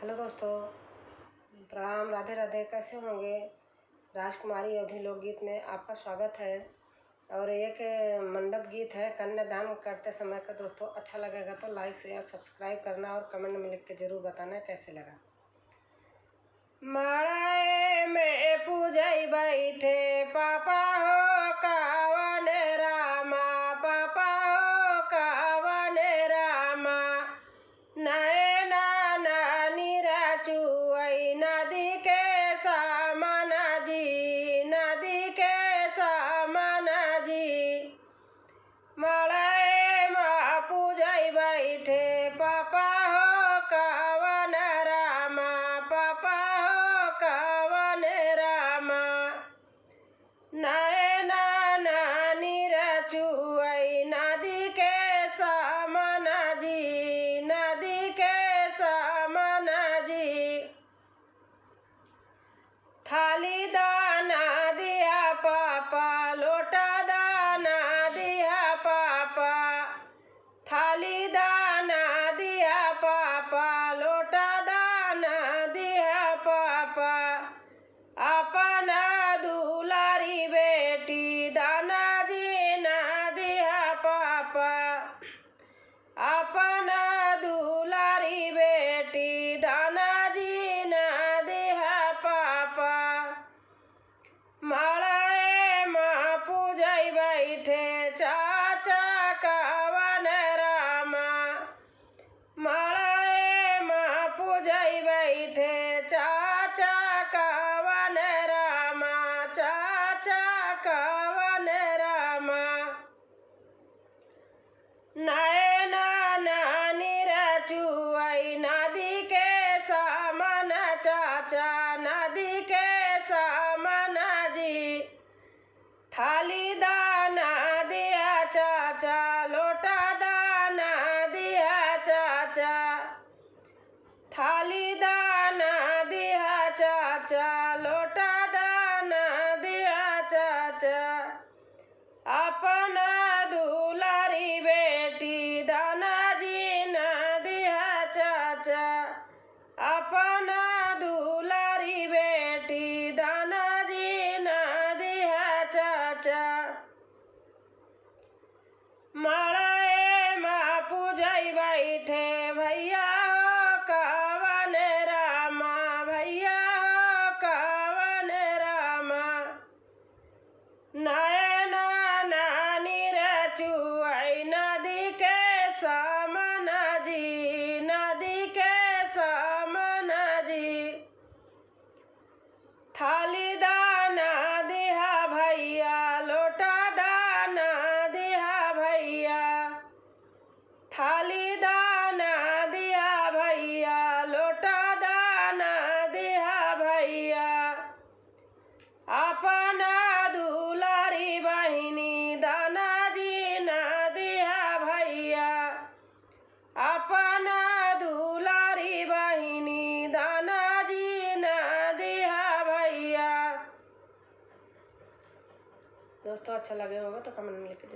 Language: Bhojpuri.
हेलो दोस्तों, प्रणाम, राधे राधे। कैसे होंगे? राजकुमारी अवधी लोकगीत में आपका स्वागत है। और एक मंडप गीत है कन्यादान करते समय का। दोस्तों अच्छा लगेगा तो लाइक शेयर सब्सक्राइब करना और कमेंट में लिख के ज़रूर बताना कैसे लगा। माड़ाए में पूजई बैठे पापा हो कावन रामा, पापा हो कावन रामा। नैना नीरा चुई नदी के सामना जी, नदी के सामना जी। माड़ाए माँ पूजई बैठे पापा हो कावन रामा, पापा हो कावन रामा। नैना नीरा चुई नदी के सामना जी, नदी के सामना जी। थाली दाना दिया पापा, लोटा दाना दिया पापा। थाली दाना दिया पापा, लोटा दाना दिया पापा। अपना दुलारी बेटी दाना जी ना दिया पापा। अपना दुलारी बेटी दाना जी ना दिया पापा। माड़ाए माँ पूजई बैठे चाचा कावन रामा। माड़ाए माँ पूजई बैठे चाचा कावन रामा, चाचा कावन रामा। नैना नीरा चुई नदी के सामना चाचा, नदी के सामना जी। थाली दाना दिया चाचा, लोटा दाना दिया चाचा। थाली दाना दिया चाचा, लोटा दाना दिया चाचा। अपना दुलारी बेटी दाना जी ना दिया चाचा। अपना दुलारी बेटी दाना जी ना दिया चाचा। माड़ाए माँ पूजई बैठे भैया हो कावन रामा, भैया हो कावन रामा। नैना नीरा चुई नदी के सामना जी, नदी के सामना जी। थाली दाना दिया भैया, लोटा दाना दिया भैया। थाली दाना दिया भैया, लोटा दाना दिया भैया। अपना दुलारी बहिनी दाना जी ना दिया भैया। अपना दुलारी बहिनी दाना जी ना दिया भैया। दोस्तों अच्छा लगे होगा तो कमेंट में लिख के